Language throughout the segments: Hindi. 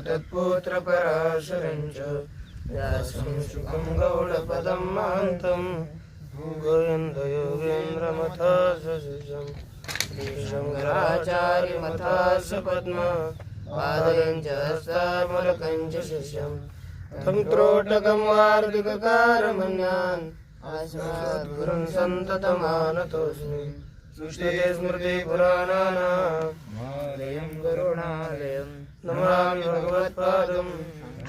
तत्पुत्र पराशरं च व्यासं शुकं गौडपदं महान्तं गोविन्दयोगेन्द्रमथासुजं शङ्कराचार्यमथास पद्म पादं च हस्तामलकं च शिष्यं तं त्रोटकं वार्तिककारमन्यान् अस्मद्गुरुं सन्ततमानतोऽस्मि सुष्ठुते स्मृतिपुराणानामालयं करुणालयं नमामि भगवत्पादं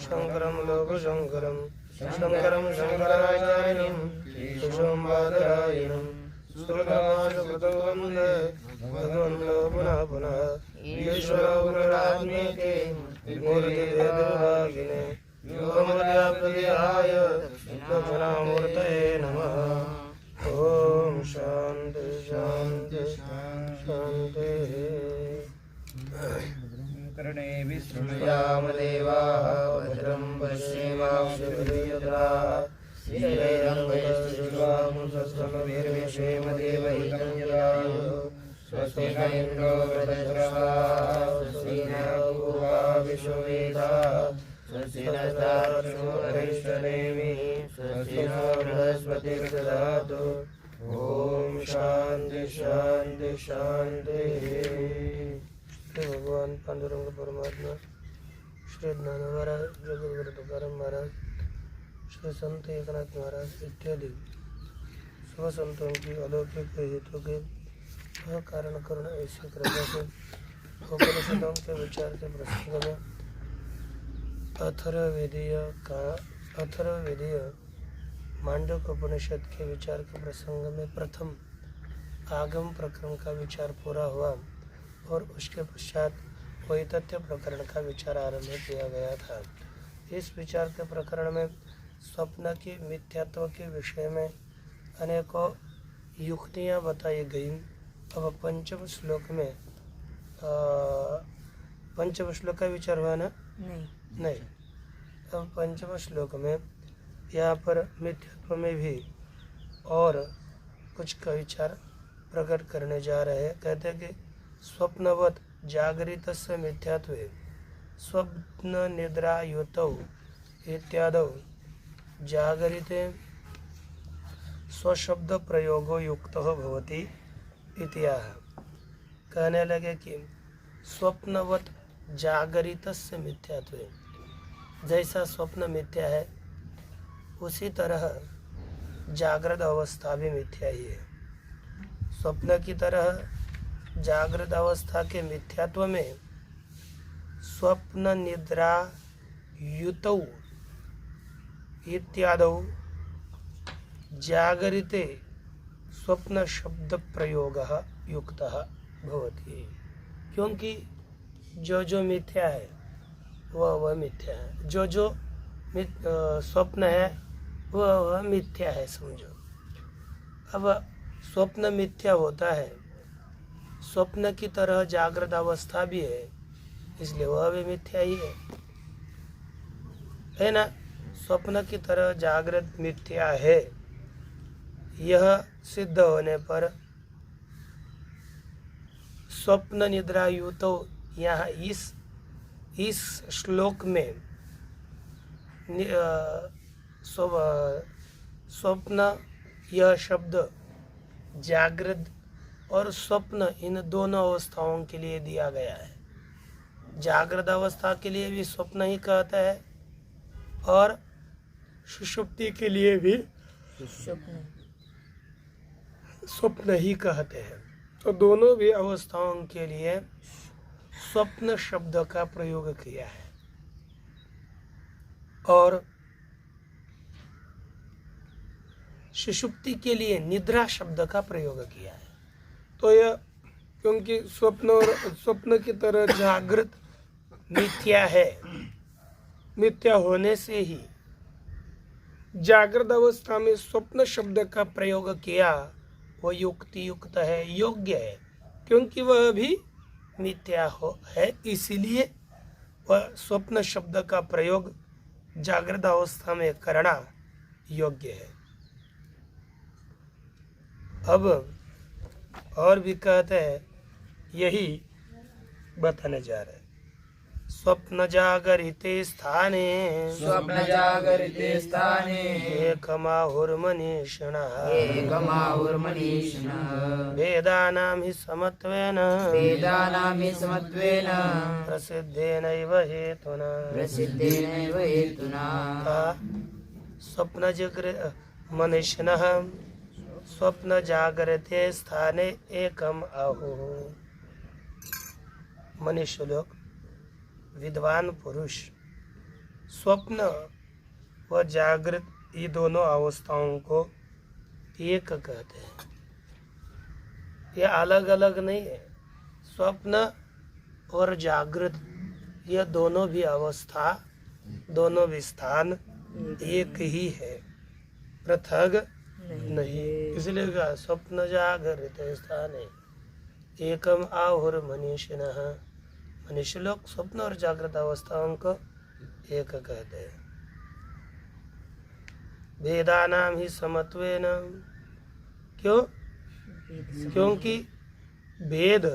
शङ्करं लोकशङ्करं शङ्करं शङ्कराचार्यं केशवं बादरायणं सुकृतमासुकृतो वन्दे भगवन्तो पुनः पुनः ईश्वरो गुरुरात्मेके मूर्तिभेदविभागिने योगमद्व्याप्तदेहाय दक्षिणामूर्तये नमः। ओम शांति शांति शांति। कर्णे शृणुयाम देवाः भद्रं पश्येमाक्षभिर्यजत्राः श्रीरङ्गयस्तुष्वामुषस्तमभिर्विषेम देवहितं यदायुः स्वस्ति न इन्द्रो वृद्धश्रवाः स्वस्ति न पूर्वा विश्ववेदाः स्वस्ति नस्तार्क्ष्यो अरिष्टनेमिः स्वस्ति नो बृहस्पतिर्दधातु। ओम शांति शांति शांति। श्री भगवान पांडुरंग परमात्मा, श्री ज्ञान महाराज, जगद्गुरु तुकाराम महाराज, श्री संत एकनाथ महाराज इत्यादि सब संतों की अलौकिक हेतु के कारण करुणा ऐसी कृपा से उपनिषदों के विचार के प्रसंग में अथर्ववेदीय मांडव्य उपनिषद के विचार के प्रसंग में प्रथम आगम प्रकरण का विचार पूरा हुआ और उसके पश्चात वैतथ्य प्रकरण का विचार आरंभ किया गया था। इस विचार के प्रकरण में स्वप्न की मिथ्यात्व के विषय में अनेकों युक्तियाँ बताई गई। अब पंचम श्लोक का विचार हुआ ना? नहीं। अब पंचम श्लोक में यहाँ पर मिथ्यात्व में भी और कुछ का विचार प्रकट करने जा रहे हैं। कहते हैं कि स्वप्नवत जागरितस्य मिथ्यात्वे स्वप्न निद्रा युतौ इत्यादौ जागरिते स्वशब्द प्रयोगो युक्तः भवति इत्याह। कहने लगे कि स्वप्नवत जागरितस्य मिथ्यात्वे, जैसा स्वप्न मिथ्या है उसी तरह जागृत अवस्था भी मिथ्या ही है। स्वप्न की तरह जागृत अवस्था के मिथ्यात्व में स्वप्न निद्रा युतौ इत्यादौ जागरिते स्वप्न शब्द प्रयोगः युक्तः भवति। क्योंकि जो मिथ्या है वह मिथ्या है, जो स्वप्न है वह मिथ्या है, समझो। अब स्वप्न मिथ्या होता है, स्वप्न की तरह जागृत अवस्था भी है, इसलिए वह भी मिथ्या ही है ना। स्वप्न की तरह जागृत मिथ्या है, यह सिद्ध होने पर स्वप्न निद्रा युतो, यहाँ इस श्लोक में स्वप्न यह शब्द जागृत और स्वप्न इन दोनों अवस्थाओं के लिए दिया गया है। जागृत अवस्था के लिए भी स्वप्न ही कहता है और सुषुप्ति के लिए भी स्वप्न ही कहते हैं। तो दोनों भी अवस्थाओं के लिए स्वप्न शब्द का प्रयोग किया है और सुषुप्ति के लिए निद्रा शब्द का प्रयोग किया है। तो यह क्योंकि स्वप्न की तरह जागृत मिथ्या है, मिथ्या होने से ही जागृत अवस्था में स्वप्न शब्द का प्रयोग किया, वह युक्ति युक्त है, योग्य है, क्योंकि वह भी मिथ्या है, इसीलिए वह स्वप्न शब्द का प्रयोग जागृत अवस्था में करना योग्य है। अब और भी कहते हैं, यही बताने जा रहे हैं। स्वप्न जागरिते स्थाने स्वप्न जागरिते स्थाने एकमाहुर्मनीषिणः एकमाहुर्मनीषिणः वेदानां हि समत्वेन वेदानां हि समत्वेन प्रसिद्धेनैव हेतुना प्रसिद्धेनैव हेतुना स्वप्न मनीषिणः स्वप्न जागृते स्थाने एकम आहुः। मनुष्य लोग, विद्वान पुरुष स्वप्न व जागृत ये दोनों अवस्थाओं को एक कहते हैं। ये अलग अलग नहीं है। स्वप्न और जागृत ये दोनों भी अवस्था, दोनों भी स्थान एक ही है, पृथक नहीं। इसलिए कहा स्वप्न जागृत स्थान है एकम आहुर मनीषिणः। मनुष्य लोग स्वप्न और जागृत अवस्थाओं को एक कहते हैं। वेदानां ही समत्वेन, क्यों? क्योंकि भेद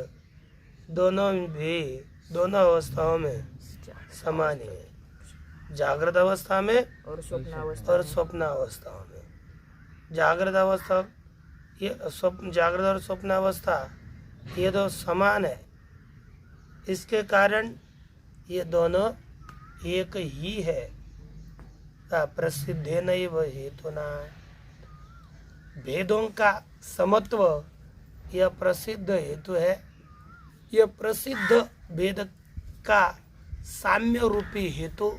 दोनों अवस्थाओं में समान है, जागृत अवस्था में और स्वप्न अवस्थाओं में। जागृत अवस्था ये जागृत और स्वप्न अवस्था ये दो समान है, इसके कारण ये दोनों एक ही है। प्रसिद्धे नैव हेतुना, भेदों का समत्व यह प्रसिद्ध हेतु है। यह प्रसिद्ध भेद का साम्य रूपी हेतु,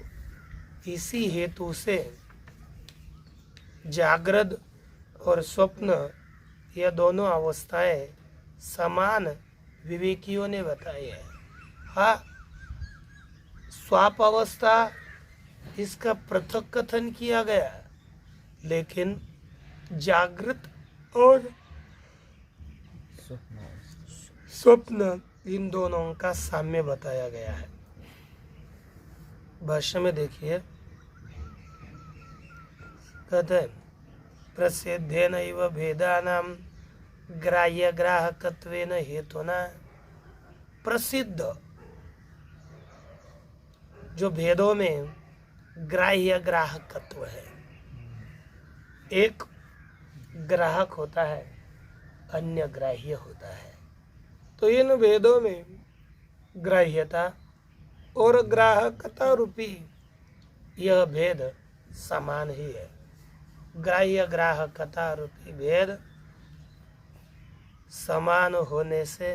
इसी हेतु से जागृत और स्वप्न यह दोनों अवस्थाएं समान विवेकियों ने बताई है। हाँ, स्वाप अवस्था इसका पृथक कथन किया गया, लेकिन जागृत और स्वप्न इन दोनों का साम्य बताया गया है। भाष्य में देखिए, कहते हैं प्रसिद्धेन इव भेदानां ग्राह्य ग्राहकत्वेन हेतुना। प्रसिद्ध जो भेदों में ग्राह्य ग्राहकत्व है, एक ग्राहक होता है, अन्य ग्राह्य होता है, तो इन भेदों में ग्राह्यता और ग्राहकता रूपी यह भेद समान ही है। ग्राह्य ग्राहकता रूपी भेद समान होने से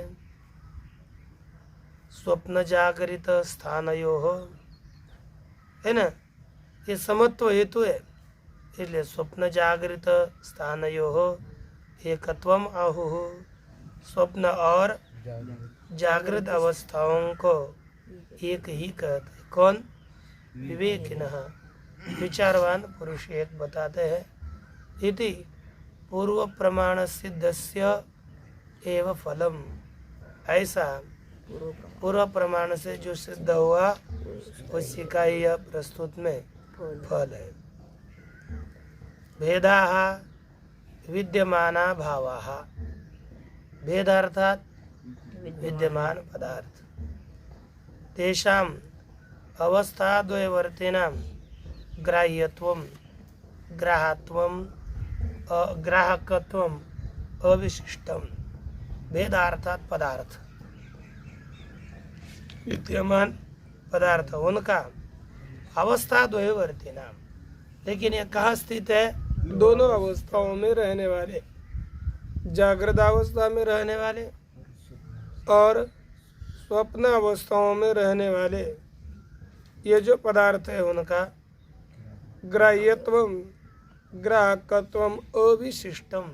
स्वप्न जागृत स्थानयोः, है ना, ये समत्व हेतु है। इसलिए स्वप्न जागृत स्थानयोः एकत्वम आहुः। स्वप्न और जागृत अवस्थाओं को एक ही कहते। कौन? विवेकिनः, विचारवान पुरुष एक बताते हैं। इति पूर्व प्रमाण सिद्धस्य एव फलम, ऐसा पूर्व प्रमाण से जो सिद्ध हुआ उसी का यह प्रस्तुत में फल है। भेदाः विद्यमाना भावाः, भेद अर्थात विद्यमान पदार्थ, तेषाम् अवस्थाद्वयवर्तिनां ग्राह्यत्वं ग्राहत्वं ग्राहकत्वं अविशिष्टम। भेद अर्थात पदार्थ, विद्यमान पदार्थ उनका अवस्था द्वयवर्ती नाम, लेकिन यह कहाँ स्थित है? दोनों अवस्थाओं में रहने वाले, जागृत अवस्था में रहने वाले और स्वप्न अवस्थाओं में रहने वाले ये जो पदार्थ है उनका ग्राह्यत्वम ग्राहकत्वम अविशिष्टम।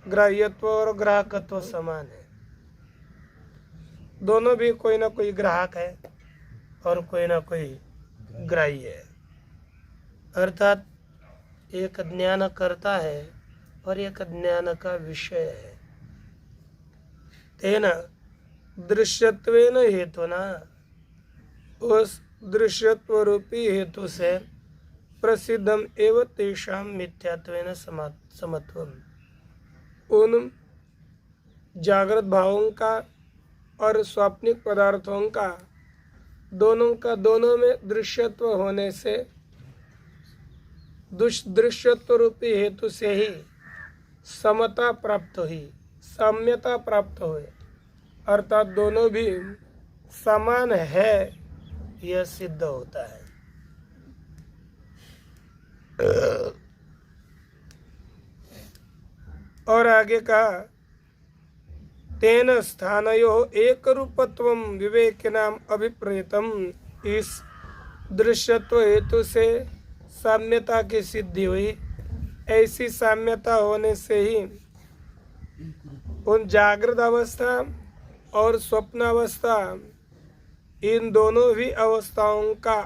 ग्राह्यत्व और ग्राहकत्व समान है, दोनों भी कोई ना कोई ग्राहक है और कोई ना कोई ग्राह्य है। अर्थात एक ज्ञान करता है और एक ज्ञान का विषय है। तेन दृश्यत्वेन हेतुना, उस दृश्यत्व रूपी हेतु से प्रसिद्धम एव तेषां मिथ्यात्वेन समत्वम, उन जागृत भावों का और स्वाप्निक पदार्थों का दोनों का दोनों में दृश्यत्व होने से दृश्यत्व रूपी हेतु से ही समता प्राप्त हुई, साम्यता प्राप्त हुई, अर्थात दोनों भी समान है यह सिद्ध होता है। और आगे कहा तेन स्थानयो एक रूपत्वम विवेकिनाम अभिप्रेतम, इस दृश्यत्व हेतु से साम्यता की सिद्धि हुई। ऐसी साम्यता होने से ही उन जागृत अवस्था और स्वप्न अवस्था, इन दोनों भी अवस्थाओं का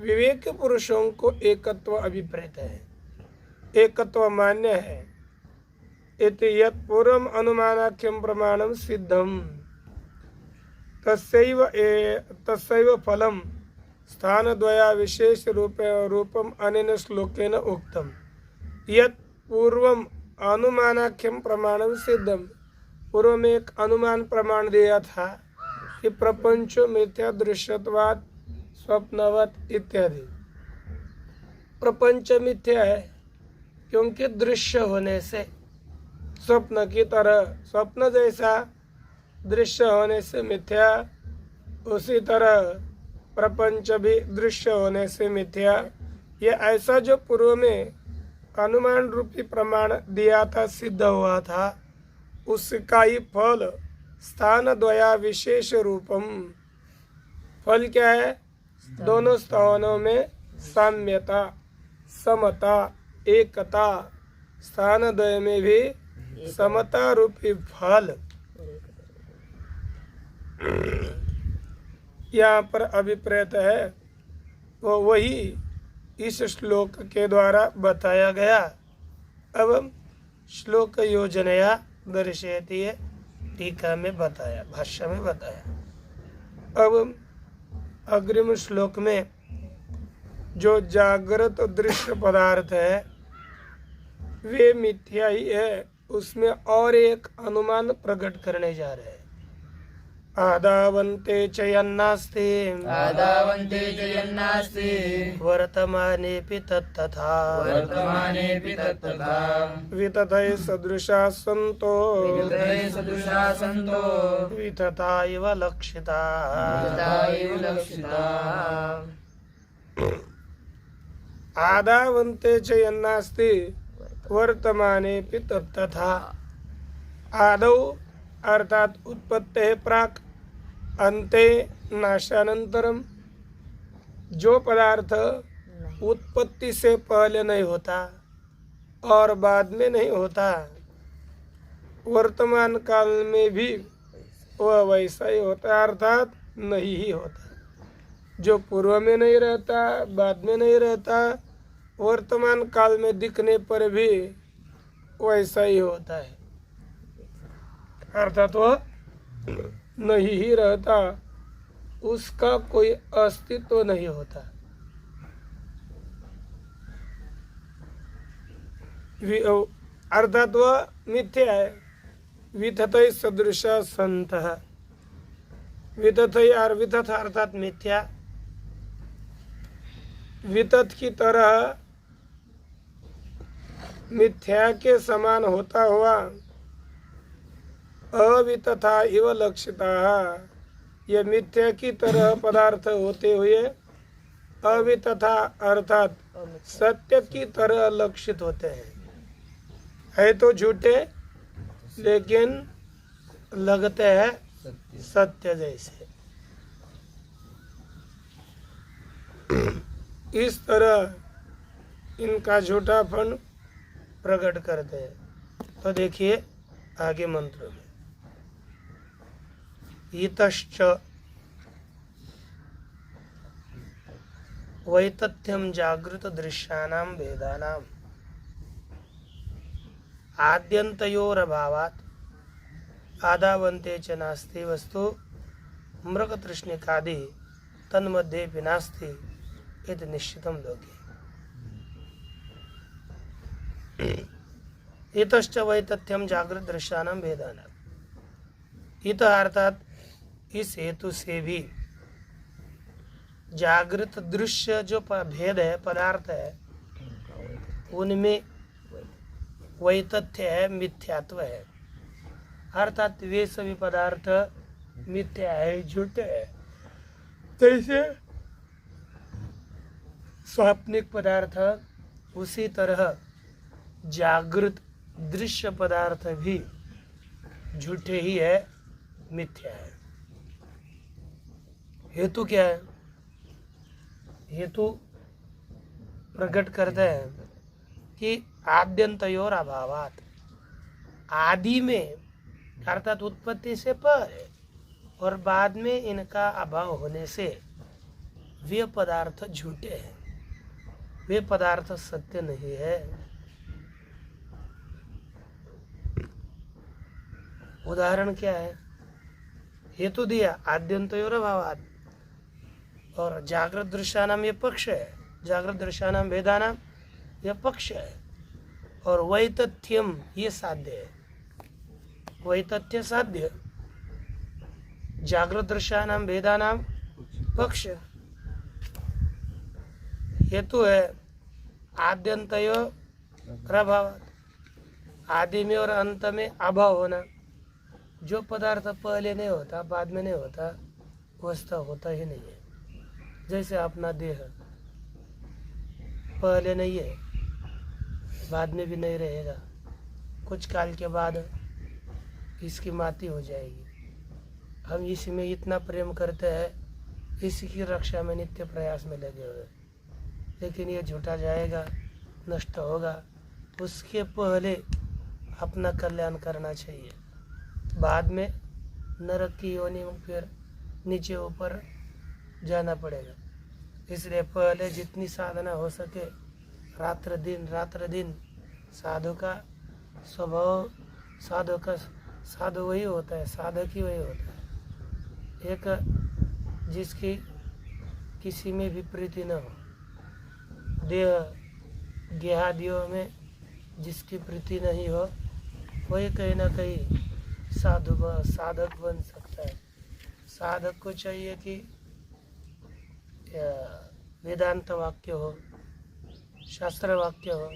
विवेक पुरुषों को एकत्व अभिप्रेत है, एकत्व मान्य है। इति यत् पूर्वम् अनुमानाख्यं प्रमाणं सिद्धं तस्यैव फलं स्थानद्वया विशेष रूपम अनेन श्लोकेन उक्तम। यत् पूर्वम् अनुमानाख्यं प्रमाणं सिद्धम, पूर्व में एक अनुमान प्रमाण दिया था कि प्रपंच मिथ्या दृश्यत्वात् स्वप्नवत इत्यादि। प्रपंच मिथ्या है क्योंकि दृश्य होने से, स्वप्न की तरह, स्वप्न जैसा दृश्य होने से मिथ्या, उसी तरह प्रपंच भी दृश्य होने से मिथ्या। ये ऐसा जो पूर्व में अनुमान रूपी प्रमाण दिया था, सिद्ध हुआ था, उसका ही फल स्थान द्वया विशेष रूपम। फल क्या है? दोनों स्थानों में साम्यता, समता, एकता, स्थान द्वय में भी समता रूपी फल यहाँ पर अभिप्रेत है, वो वही इस श्लोक के द्वारा बताया गया। अब श्लोक योजनया दर्शयति है, टीका में बताया, भाष्य में बताया। अब अग्रिम श्लोक में जो जागृत दृश्य पदार्थ है वे मिथ्या ही है, उसमें और एक अनुमान प्रकट करने जा रहे हैं। आदावन्ते च यन्नास्ति आदावन्ते च यन्नास्ति वर्तमानेऽपि तत्तथा वर्तमानेऽपि तत्तथा वितथै सदृशा सन्तो वितथै सदृशा सन्तो वितथा इव लक्षिता वितथा इव लक्षिता। आदावन्ते च यन्नास्ति वर्तमानेऽपि तत्तथा। आदौ अर्थात उत्पत्ति प्राक, अंते नाशानंतरम, जो पदार्थ उत्पत्ति से पहले नहीं होता और बाद में नहीं होता, वर्तमान काल में भी वह वैसा ही होता है, अर्थात नहीं ही होता। जो पूर्व में नहीं रहता, बाद में नहीं रहता, वर्तमान काल में दिखने पर भी वैसा ही होता है, अर्थात वह नहीं ही रहता, उसका कोई अस्तित्व नहीं होता। अर्थात वह मिथ्या है। वितथै सदृश संतः, वितथै और वितथ अर्थात मिथ्या, वितथ की तरह मिथ्या के समान होता हुआ अवितथा इव लक्षिता, यह मिथ्या की तरह पदार्थ होते हुए अवितथा अर्थात सत्य की तरह लक्षित होते हैं। है तो झूठे लेकिन लगते हैं सत्य जैसे। इस तरह इनका झूठापन प्रकट करते हैं। तो देखिए आगे मंत्र में, इतश्च वैतथ्यम जागृत दृश्यानां भेदानां आद्यन्तयोरभावात् आदावन्ते च नास्ति वस्तु मृगतृष्णिकादि तन्मध्येऽपि नास्ति इति निश्चितं लोके। इतश्च वैतथ्यम जागृत दृश्यानां भेदानां, इत अर्थात इस हेतु से भी जागृत दृश्य जो भेद है, पदार्थ है, उनमें वैतथ्य है, मिथ्यात्व है। अर्थात वे सभी पदार्थ मिथ्या है, झूठे है। जैसे स्वाप्निक पदार्थ, उसी तरह जागृत दृश्य पदार्थ भी झूठे ही है, मिथ्या है। हेतु क्या है? हेतु प्रकट करते हैं कि आद्यंतयोर अभावात, आदि में अर्थात उत्पत्ति से पहले और बाद में इनका अभाव होने से वे पदार्थ झूठे हैं, वे पदार्थ सत्य नहीं है। उदाहरण क्या है? हेतु दिया आद्यंतयोर अभावात, और जागृत दृश्यानाम ये पक्ष है, जागृत दृश्यानाम भेदानाम यह पक्ष है, और वैतथ्यम ये साध्य है। वैतथ्य साध्य, जागृत दृश्यानाम भेदानाम पक्ष। हेतु है आद्यंतयो अभावात, आदि में और अंत में अभाव होना। जो पदार्थ पहले नहीं होता, बाद में नहीं होता, वस्तु होता ही नहीं है। जैसे अपना देह पहले नहीं है, बाद में भी नहीं रहेगा, कुछ काल के बाद इसकी माती हो जाएगी। हम इसी में इतना प्रेम करते हैं, इसी की रक्षा में नित्य प्रयास में लगे हुए, लेकिन ये झूठा जाएगा, नष्ट होगा। उसके पहले अपना कल्याण करना चाहिए, बाद में नरक की योनि में फिर नीचे ऊपर जाना पड़ेगा। इसलिए पहले जितनी साधना हो सके, रात्र दिन साधु का स्वभाव, साधु वही होता है, साधक ही वही होता है। एक जिसकी किसी में भी प्रीति न हो, देह गेहादियों में जिसकी प्रीति नहीं हो, वही कहीं ना कहीं साधक बन सकता है। साधक को चाहिए कि वेदांत वाक्य हो, शास्त्र वाक्य हो,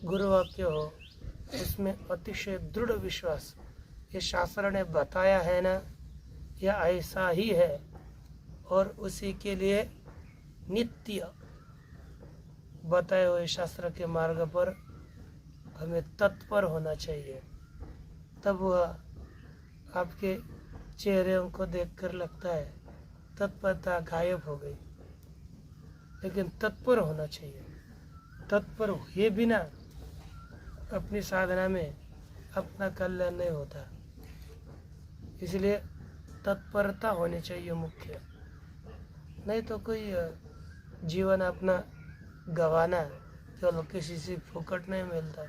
गुरु वाक्य हो, उसमें अतिशय दृढ़ विश्वास, ये शास्त्र ने बताया है ना, यह ऐसा ही है, और उसी के लिए नित्य बताए हुए शास्त्र के मार्ग पर हमें तत्पर होना चाहिए। तब वह आपके चेहरे को देखकर लगता है तत्परता गायब हो गई, लेकिन तत्पर होना चाहिए। तत्पर हुए बिना अपनी साधना में अपना कल्याण नहीं होता, इसलिए तत्परता होनी चाहिए मुख्य। नहीं तो कोई जीवन अपना गंवाना, चलो किसी से फुकट नहीं मिलता।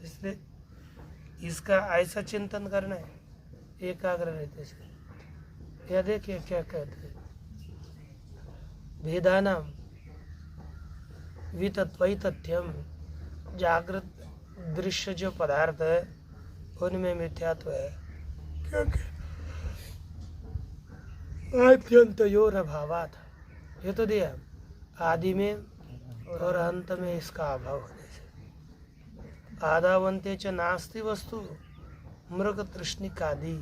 इसलिए इसका ऐसा चिंतन करना है एकाग्र रहते से। यह देखिए क्या कहते हैं, भेदानाम वितथ्यम, जागृत दृश्य जो पदार्थ है उनमें मिथ्यात्व है, क्योंकि आद्यंतयोर अभावात, ये तो दिया आदि में और अंत में इसका अभाव होने से। आदावंते च नास्ति वस्तु मृग तृष्णिकादि,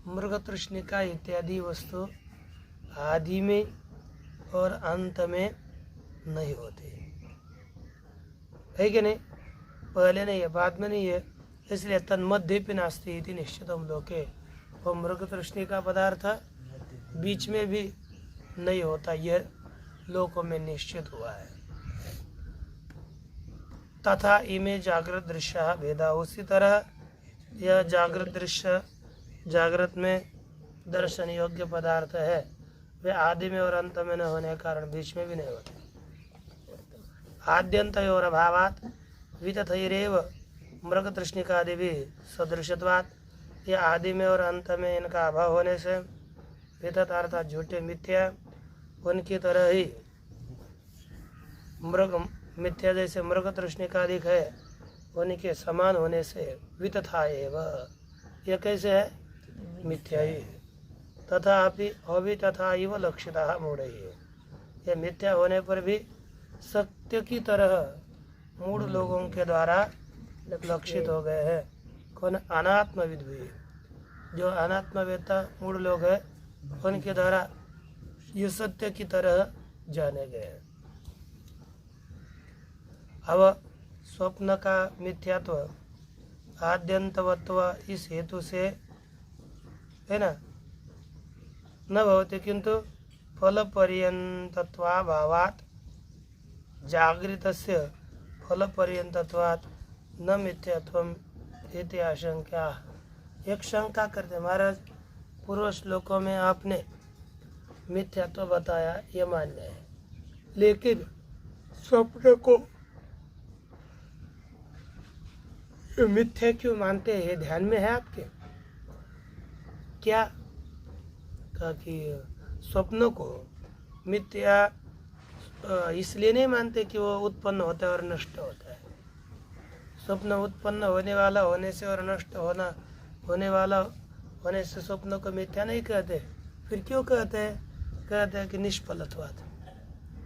मृग तृष्णिका इत्यादि वस्तु आदि में और अंत में नहीं होते, है कि नहीं? पहले नहीं है, बाद में नहीं है, इसलिए तन्मध्यपि नास्ति इति निश्चितम लोके। वो मृग तृष्णिका पदार्थ बीच में भी नहीं होता, यह लोकों में निश्चित हुआ है। तथा इमे जागृत दृश्य भेदा, उसी तरह यह जागृत दृश्य, जागृत में दर्शन योग्य पदार्थ है, वे आदि में और अंत में न होने के कारण बीच में भी नहीं होते। आद्यंतयोर अभावात वितथैरेव मृग तृष्णिकादि भी सदृशत्वात्, ये आदि में और अंत में इनका अभाव होने से वितथ अर्थात झूठे मिथ्या, उनकी तरह ही मृग मिथ्या जैसे मृग तृष्णिकादिक है, उनके समान होने से वितथा एव, यह कैसे है? मिथ्या ही है। तथापि अभी तथा इव लक्षिता मूढ़ ही, यह मिथ्या होने पर भी सत्य की तरह मूढ़ लोगों के द्वारा लक्षित हो गए हैं। कौन? अनात्मविद भी, जो अनात्मवेत्ता मूढ़ लोग हैं उनके द्वारा ये सत्य की तरह जाने गए हैं। अब स्वप्न का मिथ्यात्व आद्यंतवत्व इस हेतु से है ना न भवति, किंतु फलपर्यंतत्वाभावात् जागृतस्य फलपर्यंतत्वात् न मिथ्यात्वम इति आशंका। एक शंका करते महाराज, पूर्व श्लोकों में आपने मिथ्यात्व बताया, ये मान्य है, लेकिन स्वप्न को मिथ्या क्यों मानते हैं? ध्यान में है आपके क्या? कहा कि स्वप्नों को मिथ्या इसलिए नहीं मानते कि वो उत्पन्न होता है और नष्ट होता है। स्वप्न उत्पन्न होने वाला होने से और नष्ट होने वाला होने से स्वप्न को मिथ्या नहीं कहते। फिर क्यों कहते हैं? कहते हैं कि निष्फलत्वात्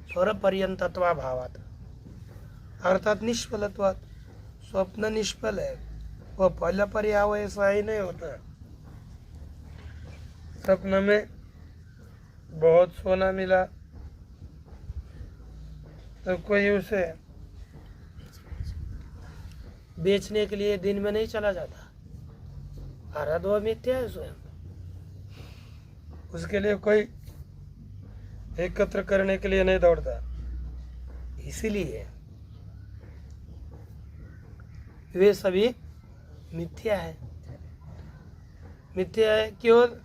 स्वर पर्यंतत्वाभावात्, अर्थात निष्फलत्वात्, स्वप्न निष्फल है, वो फल पर्याय ऐसा ही नहीं होता। स्वप्न में बहुत सोना मिला तो कोई उसे बेचने के लिए दिन में नहीं चला जाता, अर्थात वह मिथ्या है स्वयं। उसके लिए कोई एकत्र करने के लिए नहीं दौड़ता। इसीलिए वे सभी मिथ्या है। मिथ्या है केवल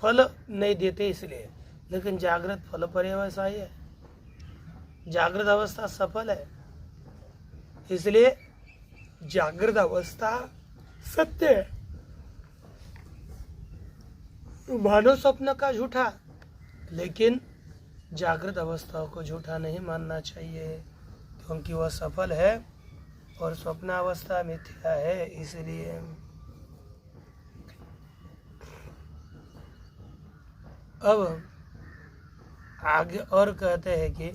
फल नहीं देते इसलिए, लेकिन जागृत फल पर्यवसायी है, जागृत अवस्था सफल है, इसलिए जागृत अवस्था सत्य है। मानो स्वप्न का झूठा, लेकिन जागृत अवस्था को झूठा नहीं मानना चाहिए, क्योंकि वह सफल है और स्वप्नावस्था मिथ्या है। इसलिए अब आगे और कहते हैं कि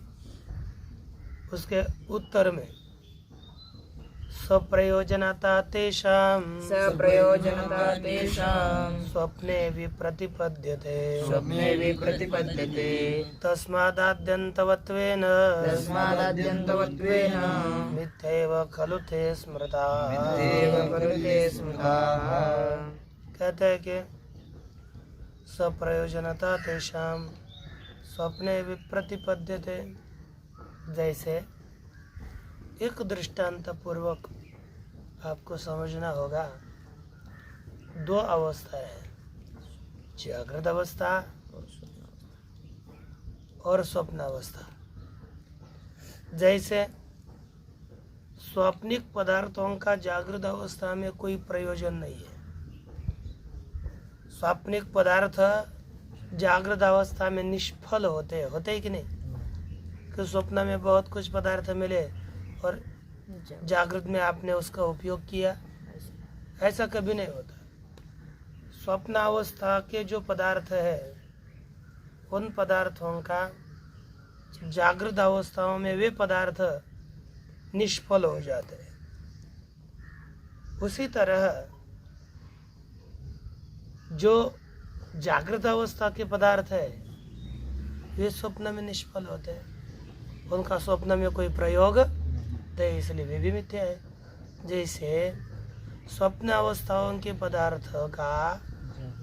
उसके उत्तर में स्वप्रयोजनता तेषां सप्रयोजनता तेषां स्वप्ने विप्रतिपद्यते स्वप्ने विप्रतिपद्यते तस्मादाद्यन्तवत्वेन तस्मादाद्यन्तवत्वेन मिथ्यैव खलु ते स्मृताः। मिथ्यैव खलु ते स्मृताः। कहते हैं कि स्वप्रयोजनता तेषां स्वप्ने विप्रतिपद्यते, जैसे एक दृष्टांत पूर्वक आपको समझना होगा। दो अवस्था है, जागृत अवस्था और स्वप्न अवस्था। जैसे स्वप्निक पदार्थों का जागृत अवस्था में कोई प्रयोजन नहीं है। स्वप्निक पदार्थ जागृत अवस्था में निष्फल होते हैं कि नहीं? कि स्वप्न में बहुत कुछ पदार्थ मिले और जागृत में आपने उसका उपयोग किया, ऐसा कभी नहीं होता। स्वप्न अवस्था के जो पदार्थ है उन पदार्थों का जागृत अवस्थाओं में वे पदार्थ निष्फल हो जाते हैं। उसी तरह जो जागृत अवस्था के पदार्थ है वे स्वप्न में निष्फल होते हैं, उनका स्वप्न में कोई प्रयोग नहीं, इसलिए वे भी मिथ्या है। जैसे स्वप्न अवस्थाओं के पदार्थ का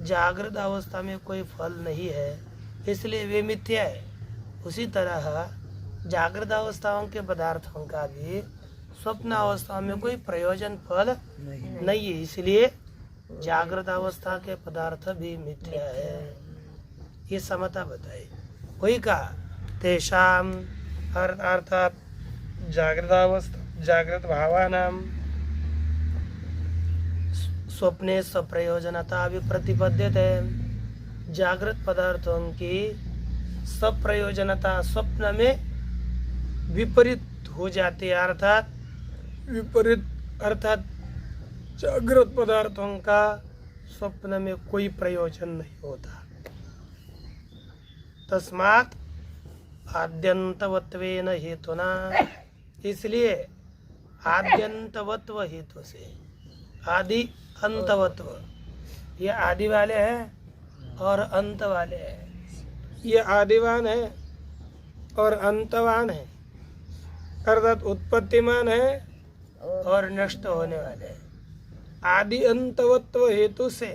जागृत अवस्था में कोई फल नहीं है, इसलिए वे मिथ्या है। उसी तरह जागृत अवस्थाओं के पदार्थों का भी स्वप्न अवस्था में कोई प्रयोजन फल नहीं है, इसलिए जागृत अवस्था के पदार्थ भी मिथ्या है। ये समता बताई। वही कहा तेषाम अर्थात जागृत अवस्था जागृत भावानां स्वप्ने सप्रयोजनता भी प्रतिपद्यते। जागृत पदार्थों की सप्रयोजनता स्वप्न में विपरीत हो जाती है, अर्थात विपरीत अर्थात जागृत पदार्थों का स्वप्न में कोई प्रयोजन नहीं होता। तस्मात् आद्यंतवत्वेन हेतुना, इसलिए आद्यंतवत्व हेतु से, आदि अंतवत्व, ये आदि वाले हैं और अंत वाले हैं, ये आदिवान है और अंतवान है, अर्थात उत्पत्तिमान है और नष्ट होने वाले हैं। आदि अंतवत्व हेतु से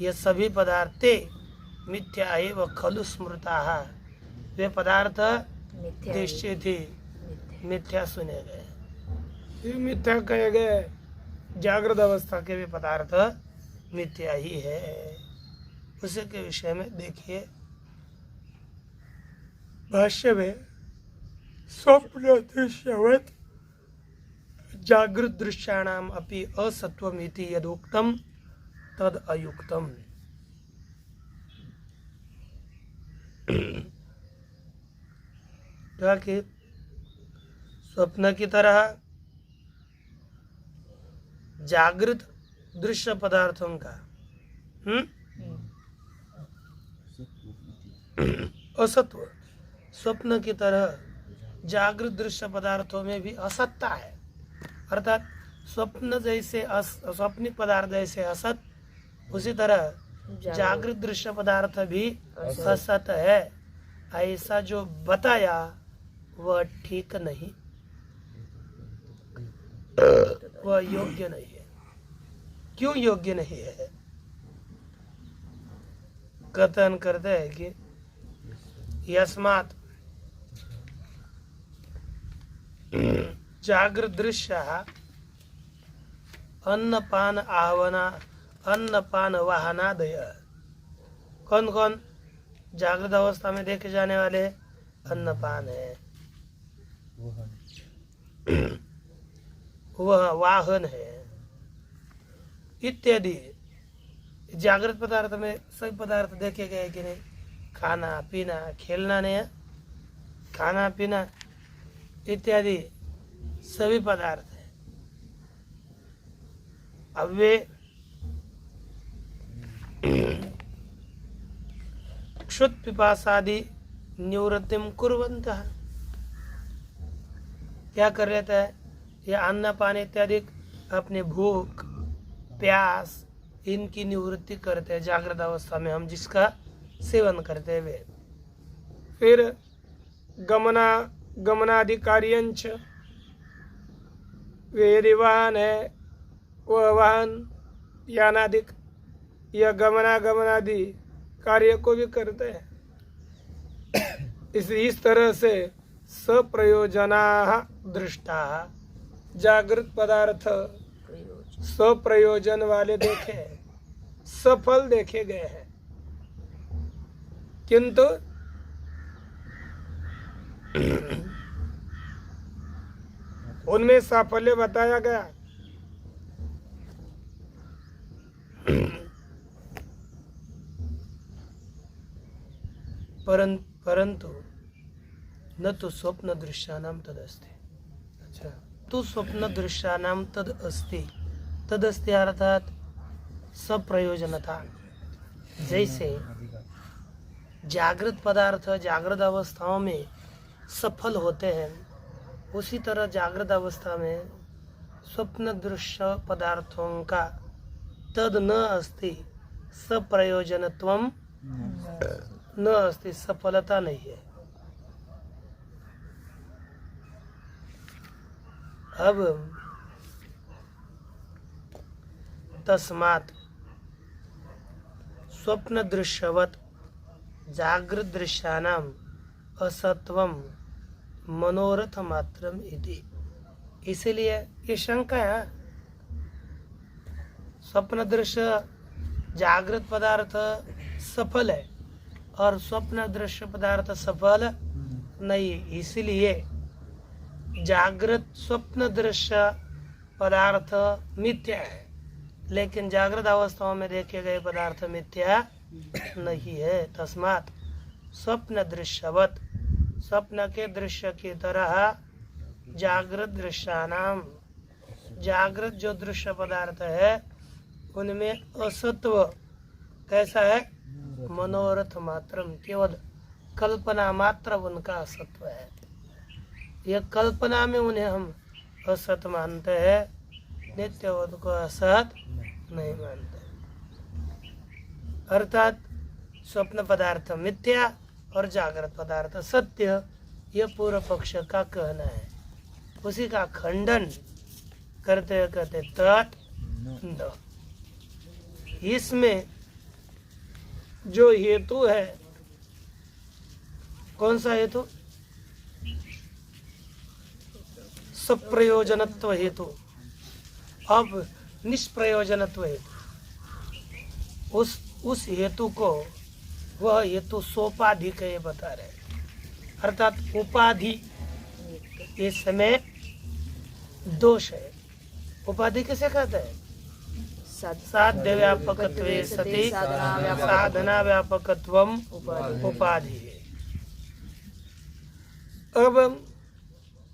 ये सभी पदार्थे मिथ्या एव खलु स्मृताः, वे पदार्थ दृश्य थी, मिथ्या सुने गए, ये मिथ्या कहे गए। जागृत अवस्था के भी पदार्थ मिथ्या ही है। उसी के विषय में देखिए भाष्य में, स्वप्न दृश्यवत् जागृत दृश्याणाम अपि असत्वमिति यदुक्तम तद अयुक्तम। कि स्वप्न की तरह जागृत दृश्य पदार्थों का असत्व, स्वप्न की तरह जागृत दृश्य पदार्थों में भी असत्ता है। अर्थात स्वप्न जैसे स्वप्न पदार्थ जैसे असत, उसी तरह जागृत दृश्य पदार्थ भी असत है। ऐसा जो बताया वह ठीक नहीं, वह योग्य नहीं है। क्यों योग्य नहीं है? कथन करते हैं कि यस्मात् जागृत दृश्य अन्नपान आवना अन्नपान वाहनादय। कौन कौन जागृत अवस्था में देखे जाने वाले? अन्नपान है, वह वाहन है इत्यादि। जागृत पदार्थ में सभी पदार्थ देखे गए कि नहीं? खाना पीना, खेलना नहीं है, खाना पीना इत्यादि सभी पदार्थ है। अब वे क्षुत् पिपासादि निवृत्तिम कुर्वन्तः, क्या कर लेता है? यह अन्न पानी इत्यादि अपने भूख प्यास इनकी निवृत्ति करते हैं जागृत अवस्था में, हम जिसका सेवन करते हुए। फिर गमनाधिकारियंच, वे यदि वाहन है वह वाहन यानादिक या गमनादि कार्य को भी करते हैं। इस तरह से सप्रयोजना दृष्टा, जागृत पदार्थ स्वप्रयोजन वाले देखे, सफल देखे गए हैं, किंतु उनमें साफल्य बताया गया। परंतु न तो स्वप्न दृश्यानाम तद अस्ति। अच्छा, तो स्वप्न दृश्यानाम तद अस्ति, तद अस्ति अर्थात सप्रयोजनता। जैसे जागृत पदार्थ जागृत अवस्थाओं में सफल होते हैं, उसी तरह जागृत अवस्था में स्वप्न दृश्य पदार्थों का तद न अस्ति, सप्रयोजनत्वम न अस्ति, सफलता नहीं है। अब तस्मात् स्वप्न दृश्यवत जागृत दृश्यानाम असत्वम मनोरथ मात्रम इति। इसलिए ये शंका है, स्वप्न दृश्य जागृत पदार्थ सफल है और स्वप्न दृश्य पदार्थ सफल नहीं, इसलिए जागृत स्वप्न दृश्य पदार्थ मिथ्या है, लेकिन जागृत अवस्थाओं में देखे गए पदार्थ मिथ्या नहीं है। तस्मात् स्वप्न दृश्यवत, स्वप्न के दृश्य की तरह जागृत दृश्यानाम, जागृत जो दृश्य पदार्थ है उनमें असत्व कैसा है? मनोरथ मात्रम, केवल कल्पना मात्र उनका असत्व है। यह कल्पना में उन्हें हम असत मानते हैं, नित्य उनको असत नहीं मानते। अर्थात स्वप्न पदार्थ मिथ्या और जागृत पदार्थ सत्य, यह पूर्व पक्ष का कहना है। उसी का खंडन करते कहते तत् न। इसमें जो हेतु है, कौन सा हेतु? सप्रयोजनत्व हेतु। अब निष्प्रयोजनत्व हेतु, उस हेतु को वह हेतु सोपाधि के बता रहे। अर्थात उपाधि इस समय दोष है। उपाधि किसे कहते हैं? साध्य व्यापकत्वे सति साधना व्यापकत्वम उपाधि है। अब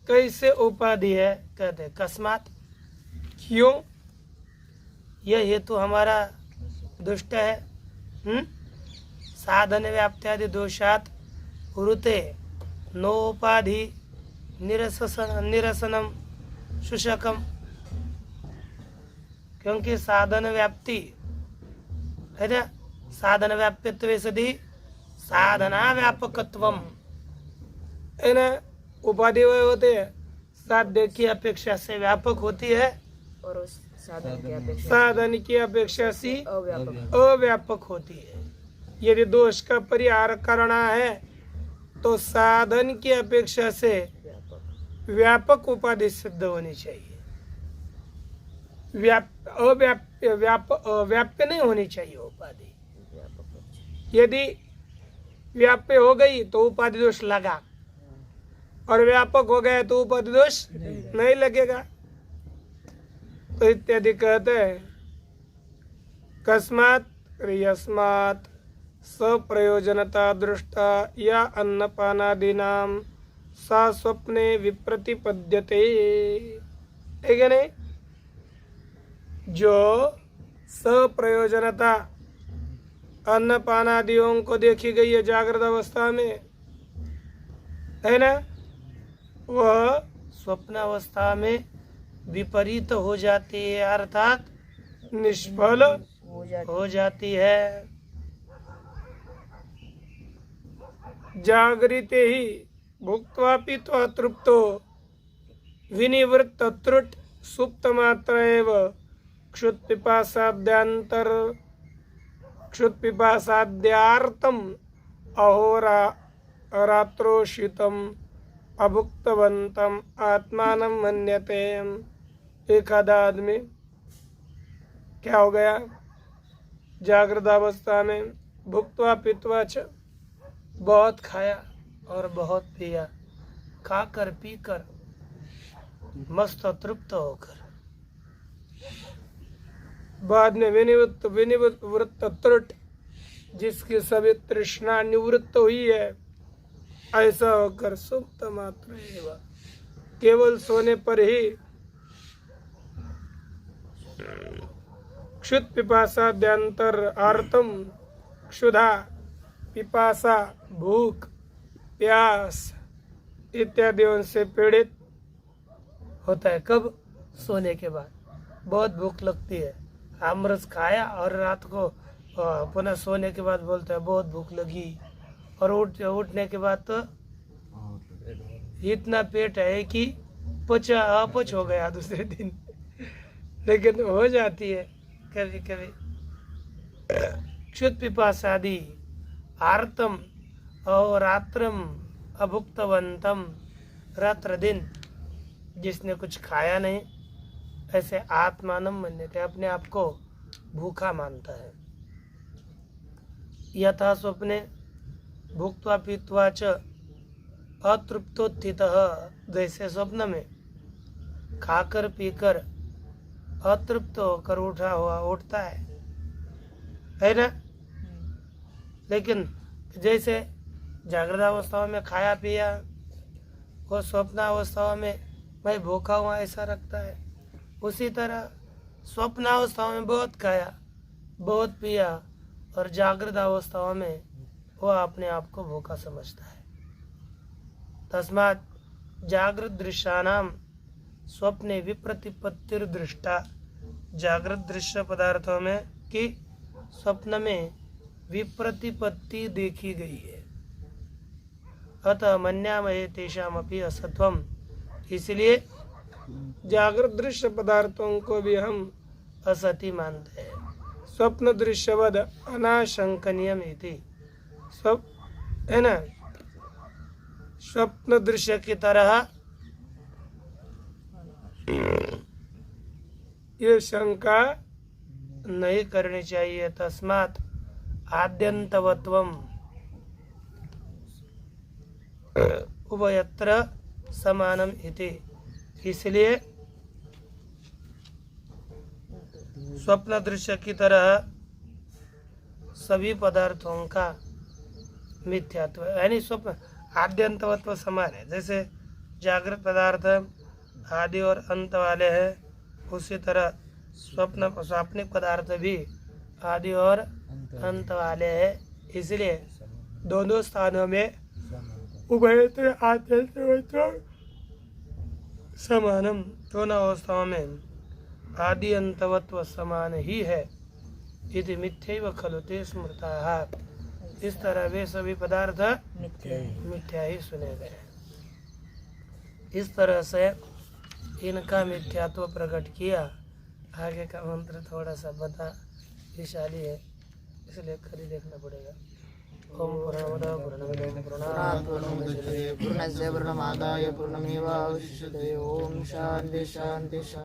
कैसे उपाधि है? कहते हैं कस्मात, क्यों? यह हेतु हमारा दुष्ट है। साधन व्याप्त्यादि दोषात उरुते नोपाधि निरसनम शुशकम। क्योंकि साधन व्याप्ति है ना, साधन व्याप्यत्वे सदी साधना व्यापकत्वम है ना। उपाधि वह होते हैं साध्य की अपेक्षा से व्यापक होती है और उस साधन साधन की अपेक्षा से अव्यापक अव्यापक होती है। यदि दोष का परिहार करना है तो साधन की अपेक्षा से व्यापक उपाधि सिद्ध होनी चाहिए। व्याप्य नहीं होनी चाहिए उपाधि। यदि व्याप्य हो गई तो उपाधि दोष लगा, और व्यापक हो गया तो उपाधि दोष नहीं लगेगा। तो इत्यादि कहते हैं कस्मात् यस्मात् सप्रयोजनता दृष्टा या अन्नपानादीनां सा स्वप्ने विप्रतिपद्यते। ठीक है नहीं? जो सप्रयोजनता अन्नपानादियों को देखी गई है जागृत अवस्था में, है ना, वह स्वप्न अवस्था में विपरीत हो जाती है, अर्थात निष्फल हो जाती है। जागृते ही भुक्त्वा पीत्वा तृप्तो विनिवृत्त त्रुट सुप्त मात्र एव क्षुत्पिपासाद्यार्थम अहोरात्रोषितम अभुक्तवंतम आत्मानं मन्यते। एक आधा आदमी क्या हो गया? जागृत अवस्था में भुक्त्वा पीत्वा च, बहुत खाया और बहुत पिया, खाकर पीकर मस्त तृप्त होकर बाद में विनिवृत्त त्रुट, जिसकी सभी तृष्णा निवृत्त हुई है, ऐसा होकर सुप्त मात्र एव, केवल सोने पर ही क्षुत पिपासा द्यांतर आर्तम, क्षुधा, पिपासा, भूख, प्यास इत्यादियों से पीड़ित होता है। कब? सोने के बाद। बहुत भूख लगती है, अमृत खाया और रात को पुनः सोने के बाद बोलता है बहुत भूख लगी, और उठने के बाद तो इतना पेट है कि अपच हो गया दूसरे दिन। लेकिन हो जाती है कभी कभी। क्षुत पिपासादि आर्तम और रात्रम अभुक्तवंतम, रात्र दिन जिसने कुछ खाया नहीं, ऐसे आत्मानम मन्यते, अपने आप को भूखा मानता है। यथा स्वप्ने भुक्त्वा पीत्वा च अतृप्तोत्थितः, जैसे स्वप्न में खाकर पीकर अतृप्त होकर उठता है ना। लेकिन जैसे जागृत अवस्थाओं में खाया पिया, वो स्वप्न अवस्थाओं में मैं भूखा हुआ ऐसा रखता है। उसी तरह स्वप्न अवस्थाओं में बहुत खाया बहुत पिया और जागृत अवस्थाओं में वह अपने आप को भूखा समझता है। तस्मात् जागृत दृश्यानाम स्वप्ने विप्रतिपत्तिर दृष्टा। जागृत दृश्य पदार्थों में कि स्वप्न में विप्रतिपत्ति देखी गई है। अतः मन्यामहे तेषामपि असत्वम, इसलिए जागृत दृश्य पदार्थों को भी हम असति मानते हैं। स्वप्न दृश्यवद अनाशंकनीयम इति, है ना, स्वप्न दृश्य की तरह ये शंका नहीं करनी चाहिए। तस्मात् आद्यंतवत्वम उभयत्र समानम इति, इसलिए स्वप्न दृश्य की तरह सभी पदार्थों का मिथ्यात्व, यानी स्वप्न आद्यंतवत्व समान है। जैसे जागृत पदार्थ आदि और अंत वाले हैं, उसी तरह स्वाप्निक पदार्थ भी आदि और अंत वाले हैं। इसलिए दोनों स्थानों में उभयत्र आद्यंतवत्व समानम, दोनों अवस्थाओं में आदि अंतवत्व समान ही है। इति मिथ्यैव खलु ते स्मृताः, इस तरह वे सभी पदार्थ मिथ्या ही सुने गए। इस तरह से इनका मिथ्यात्व प्रकट किया। आगे का मंत्र थोड़ा सा बता विशाली है, इसलिए खरी देखना पड़ेगा। ओम पूर्णमदः पूर्णमिदं पूर्णात् पूर्णमुदच्यते पूर्णस्य पूर्णमादाय पूर्णमेवावशिष्यते। ओम शांति शांति शांति।